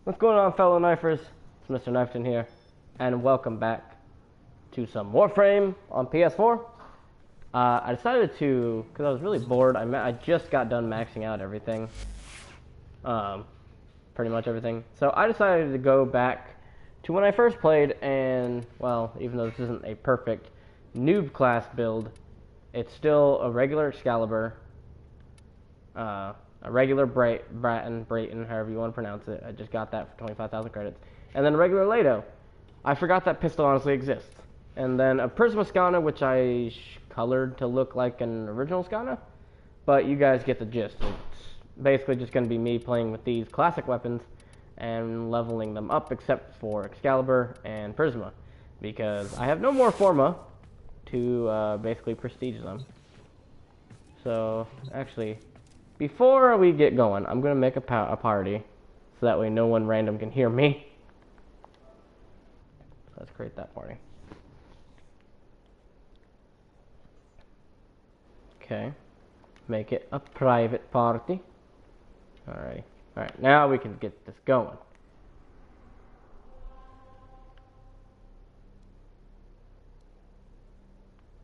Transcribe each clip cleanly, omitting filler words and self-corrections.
What's going on, fellow knifers? It's Mr. Knifton here, and welcome back to some Warframe on PS4. I decided to, because I was really bored, I just got done maxing out everything. Pretty much everything. So I decided to go back to when I first played, and, well, even though this isn't a perfect noob class build, it's still a regular Excalibur, a regular Brayton, however you want to pronounce it. I just got that for 25,000 credits. And then a regular Lado. I forgot that pistol honestly exists. And then a Prisma Skana, which I colored to look like an original Skana. But you guys get the gist. It's basically just going to be me playing with these classic weapons and leveling them up, except for Excalibur and Prisma, because I have no more Forma to basically prestige them. So, actually, before we get going, I'm going to make a party, so that way no one random can hear me. Let's create that party. Okay, make it a private party. Alrighty. Alright, now we can get this going.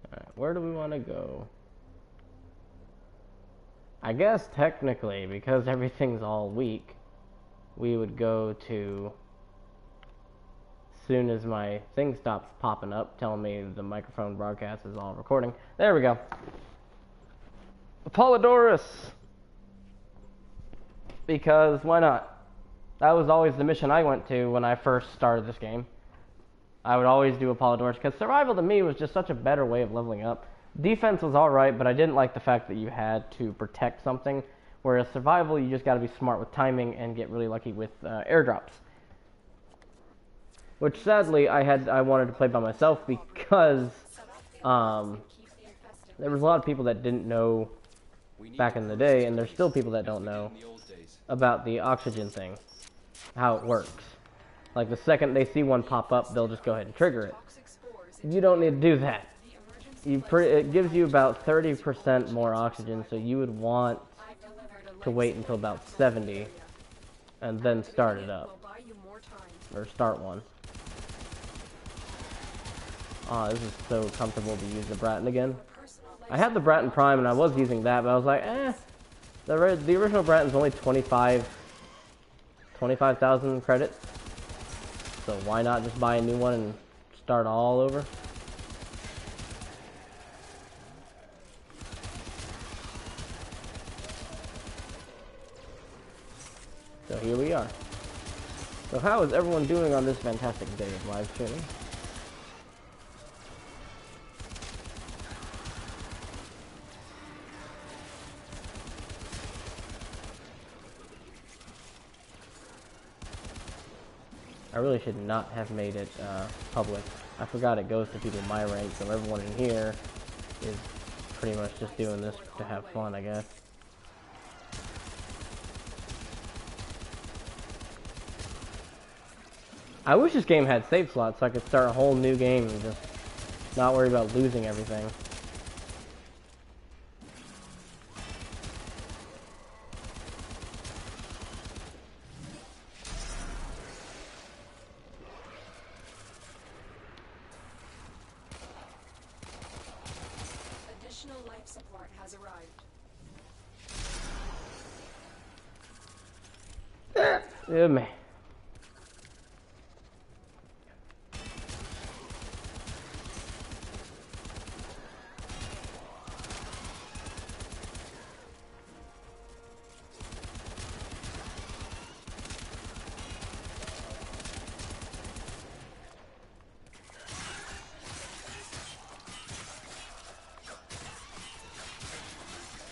Alright, where do we want to go? I guess technically, because everything's all weak, we would go to, as soon as my thing stops popping up, telling me the microphone broadcast is all recording. There we go. Apollodorus! Because why not? That was always the mission I went to when I first started this game. I would always do Apollodorus, because survival to me was just such a better way of leveling up. Defense was alright, but I didn't like the fact that you had to protect something, whereas survival, you just gotta be smart with timing and get really lucky with airdrops. Which sadly, I wanted to play by myself because there was a lot of people that didn't know back in the day, and there's still people that don't know about the oxygen thing, how it works. Like the second they see one pop up, they'll just go ahead and trigger it. You don't need to do that. It gives you about 30% more oxygen, so you would want to wait until about 70 and then start it up. Or start one. Oh, this is so comfortable to use the Bratton again. I had the Bratton Prime and I was using that, but I was like, the original Bratton's only 25,000 credits. So why not just buy a new one and start all over? So here we are. So how is everyone doing on this fantastic day of live streaming? I really should not have made it public. I forgot it goes to people my rank, so everyone in here is pretty much just doing this to have fun, I guess. I wish this game had save slots so I could start a whole new game and just not worry about losing everything. Additional life support has arrived. Yeah, man.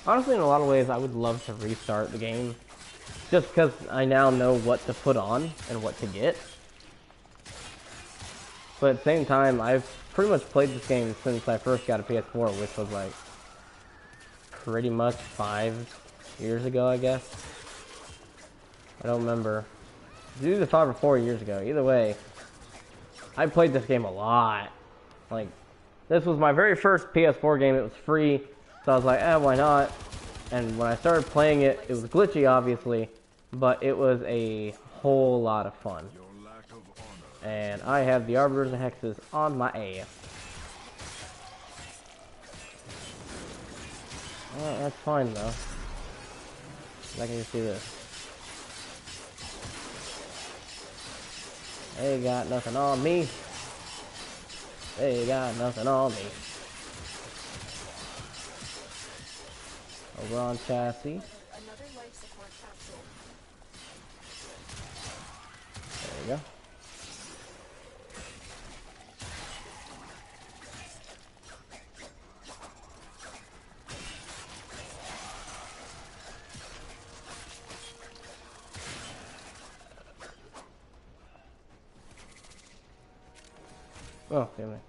Honestly, in a lot of ways, I would love to restart the game, just because I now know what to put on and what to get. But at the same time, I've pretty much played this game since I first got a PS4, which was like pretty much 5 years ago, I guess. I don't remember. It's either 5 or 4 years ago. Either way, I played this game a lot. Like, this was my very first PS4 game. It was free. So I was like, why not? And when I started playing it, it was glitchy, obviously, but it was a whole lot of fun. And I have the Arbiters and Hexes on my ass. Alright, that's fine though. I can just do this. They got nothing on me. They got nothing on me. Over on chassis. Another life support capsule. There you go. Oh, damn it.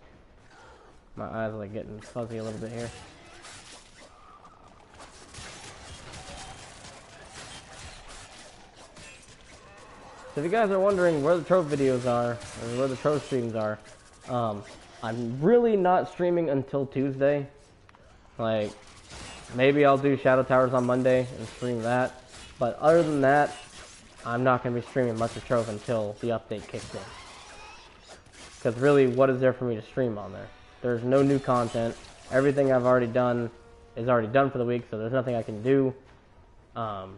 My eyes are like getting fuzzy a little bit here. So if you guys are wondering where the Trove videos are, or where the Trove streams are, I'm really not streaming until Tuesday. Like, maybe I'll do Shadow Towers on Monday and stream that. But other than that, I'm not going to be streaming much of Trove until the update kicks in. Because really, what is there for me to stream on there? There's no new content. Everything I've already done is already done for the week, so there's nothing I can do. So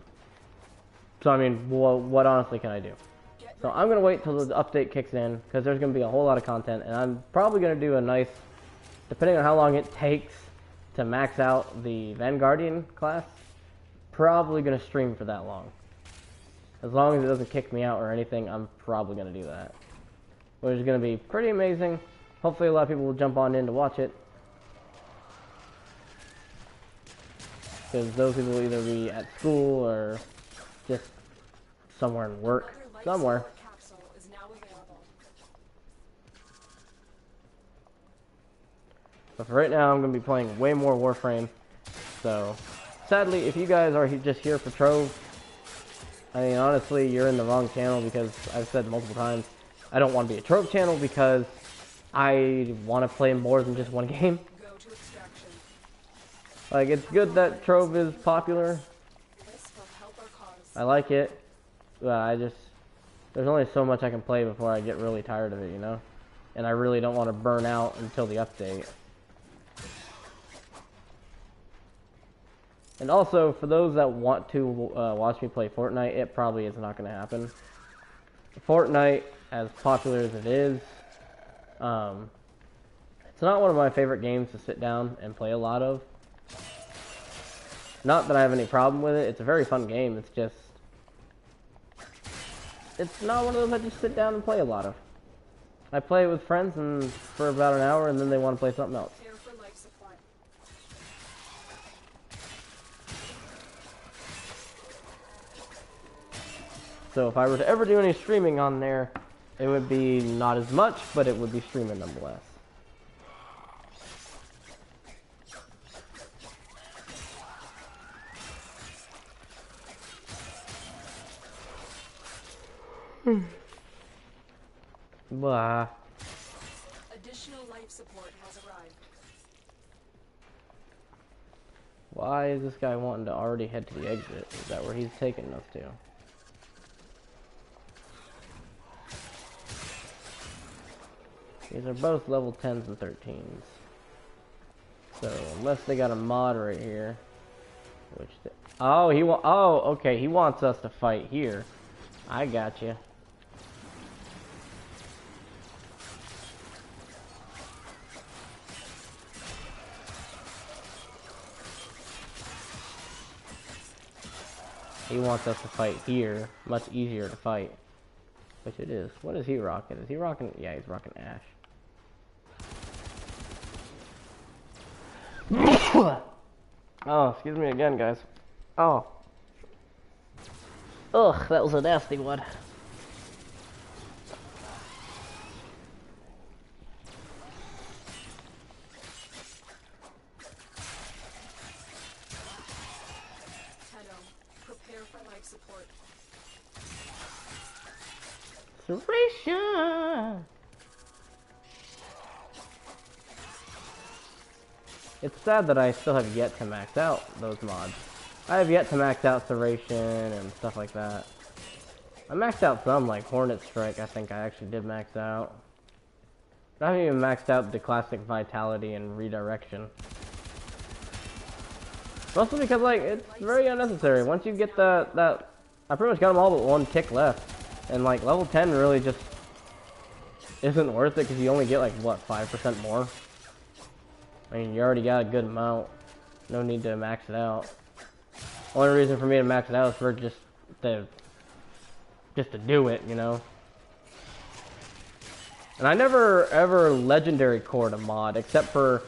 I mean, what honestly can I do? So I'm going to wait till the update kicks in, because there's going to be a whole lot of content, and I'm probably going to do a nice, depending on how long it takes to max out the Vanguardian class, probably going to stream for that long. As long as it doesn't kick me out or anything, I'm probably going to do that. Which is going to be pretty amazing. Hopefully a lot of people will jump on in to watch it. Because those people will either be at school or just somewhere in work. Somewhere. Capsule is now available. But for right now, I'm going to be playing way more Warframe. So, sadly, if you guys are just here for Trove, I mean, honestly, you're in the wrong channel, because I've said multiple times, I don't want to be a Trove channel because I want to play more than just one game. Go to extraction. Like, it's good that Trove is popular. This will help our cause. I like it. But there's only so much I can play before I get really tired of it, you know? And I really don't want to burn out until the update. And also, for those that want to watch me play Fortnite, it probably is not going to happen. Fortnite, as popular as it is, it's not one of my favorite games to sit down and play a lot of. Not that I have any problem with it. It's a very fun game. It's just, it's not one of those I just sit down and play a lot of. I play it with friends and for about an hour, and then they want to play something else. Prepare for life supply. So if I were to ever do any streaming on there, it would be not as much, but it would be streaming nonetheless. Blah. Additional life support has arrived. Why is this guy wanting to already head to the exit? Is that where he's taking us to? These are both level 10s and 13s. So, unless they got a mod right here. Which oh, okay, he wants us to fight here. I got you. He wants us to fight here. Much easier to fight. Which it is. What is he rocking? Is he rocking? Yeah, he's rocking Ash. Oh, excuse me again, guys. Oh. Ugh, that was a nasty one. Prepare for life support. Serration! It's sad that I still have yet to max out those mods. I have yet to max out Serration and stuff like that. I maxed out some, like Hornet Strike, I think I actually did max out. But I haven't even maxed out the classic Vitality and Redirection. Mostly because, like, it's very unnecessary. Once you get that... I pretty much got them all but one tick left. And, like, level 10 really just isn't worth it because you only get, like, what, 5% more? I mean, you already got a good amount. No need to max it out. Only reason for me to max it out is for just to do it, you know? And I never ever legendary cored a mod except for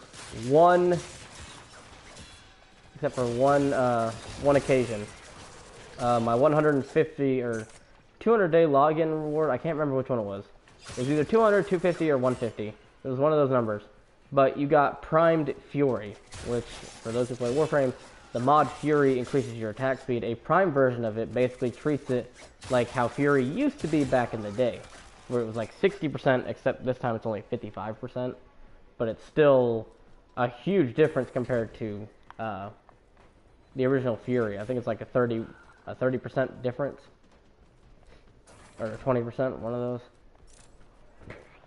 one occasion. My 150 or 200 day login reward, I can't remember which one it was. It was either 200, 250, or 150. It was one of those numbers. But you got Primed Fury, which, for those who play Warframe, the mod Fury increases your attack speed. A Prime version of it basically treats it like how Fury used to be back in the day, where it was like 60%, except this time it's only 55%. But it's still a huge difference compared to the original Fury. I think it's like a 30% difference, or 20%, one of those.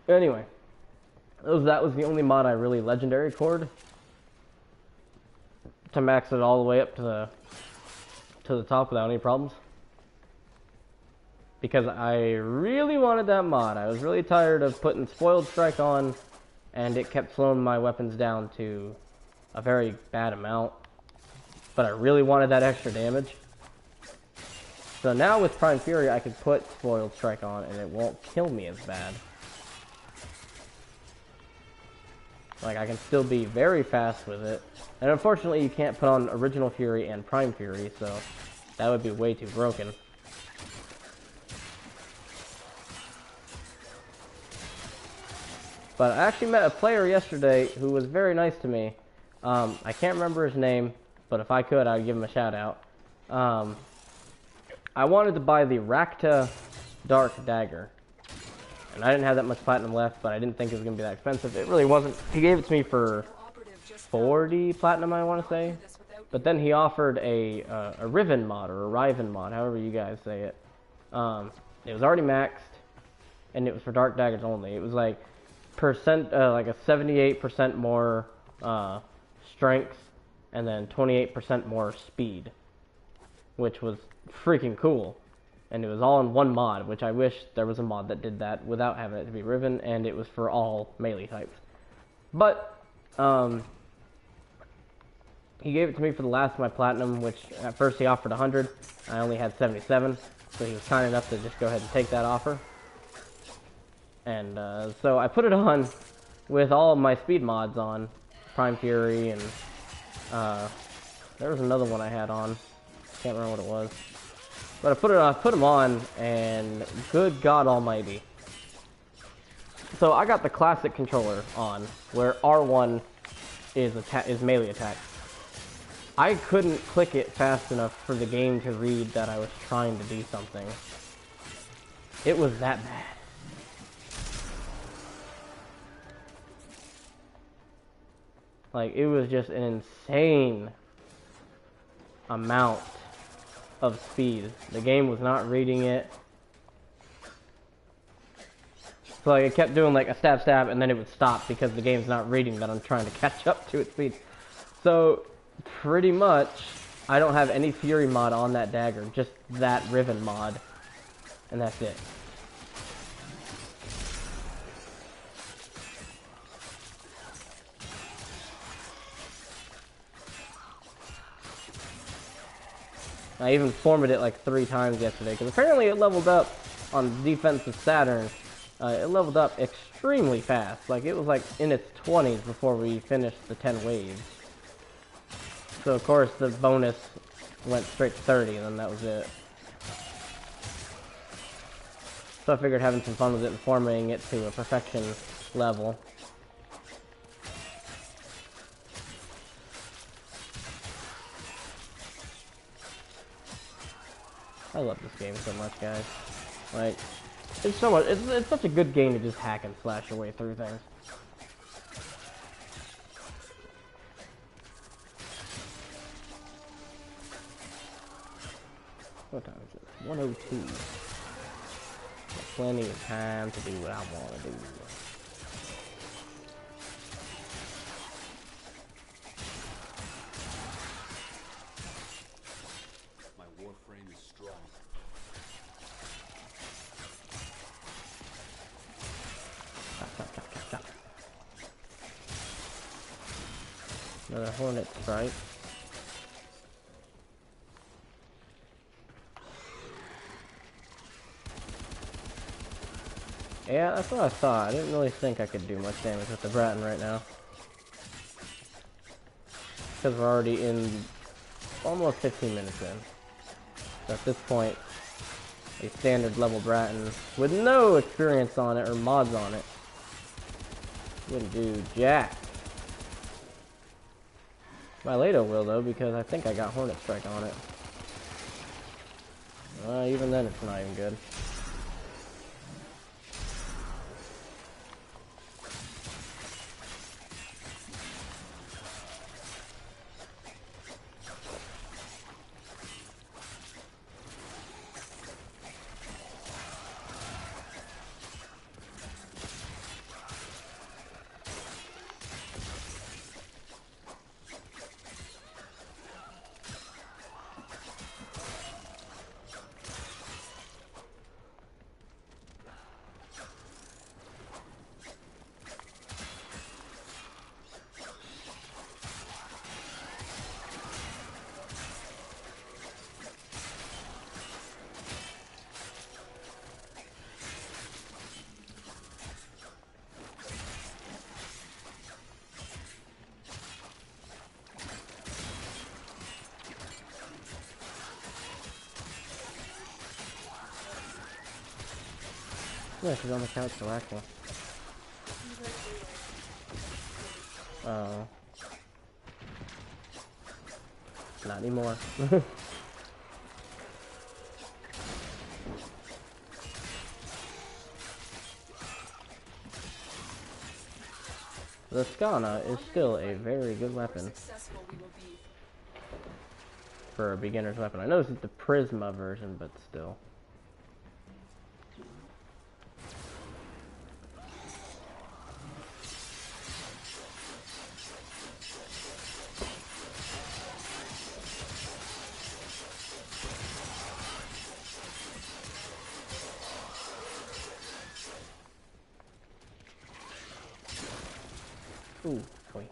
Anyway, that was the only mod I really legendary cored to max it all the way up to the top without any problems. Because I really wanted that mod. I was really tired of putting Spoiled Strike on, and it kept slowing my weapons down to a very bad amount. But I really wanted that extra damage. So now with Prime Fury, I could put Spoiled Strike on, and it won't kill me as bad. Like, I can still be very fast with it. And unfortunately, you can't put on Original Fury and Prime Fury, so that would be way too broken. But I actually met a player yesterday who was very nice to me. I can't remember his name, but if I could, I'd give him a shout out. I wanted to buy the Rakta Dark Dagger. And I didn't have that much platinum left, but I didn't think it was going to be that expensive. It really wasn't. He gave it to me for 40 platinum, I want to say. But then he offered a Riven mod, or a Riven mod, however you guys say it. It was already maxed, and it was for Dark Daggers only. It was like like a 78% more strength, and then 28% more speed, which was freaking cool. And it was all in one mod, which I wish there was a mod that did that without having it to be Riven, and it was for all melee types. But, he gave it to me for the last of my platinum, which at first he offered 100. I only had 77, so he was kind enough to just go ahead and take that offer. And, so I put it on with all of my speed mods on. Prime Fury, and, there was another one I had on. Can't remember what it was. But I put them on, and good God Almighty. So I got the classic controller on, where R1 is melee attack. I couldn't click it fast enough for the game to read that I was trying to do something. It was that bad. Like, it was just an insane amount of speed. The game was not reading it. So like, it kept doing like a stab stab, and then it would stop because the game's not reading that I'm trying to catch up to its speed. So pretty much I don't have any Fury mod on that dagger, just that Riven mod, and that's it. I even formatted it like 3 times yesterday, because apparently it leveled up on Defense of Saturn. It leveled up extremely fast. Like, it was like in its 20s before we finished the 10 waves. So of course the bonus went straight to 30, and then that was it. So I figured having some fun with it and formatting it to a perfection level. I love this game so much, guys. Like, it's so much. It's such a good game to just hack and slash your way through things. What time is it? 1:02. plenty of time to do what I want to do. My Warframe is strong. Chop. Another hornet strike. Yeah, that's what I thought. I didn't really think I could do much damage with the Bratton right now. Because we're already in almost 15 minutes in. So at this point, a standard level Bratton with no experience on it or mods on it wouldn't do jack. My Lado will though, because I think I got Hornet Strike on it. Even then it's not even good. Yeah, she's on the couch relaxing. Oh. Not anymore. The Skana is still a very good weapon for a beginner's weapon. I know this is the Prisma version, but still. Ooh, boy.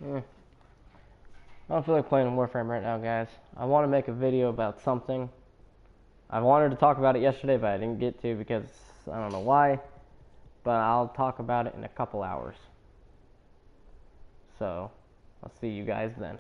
Yeah. I don't feel like playing Warframe right now, guys. I want to make a video about something. I wanted to talk about it yesterday, but I didn't get to because I don't know why. But I'll talk about it in a couple hours. So, I'll see you guys then.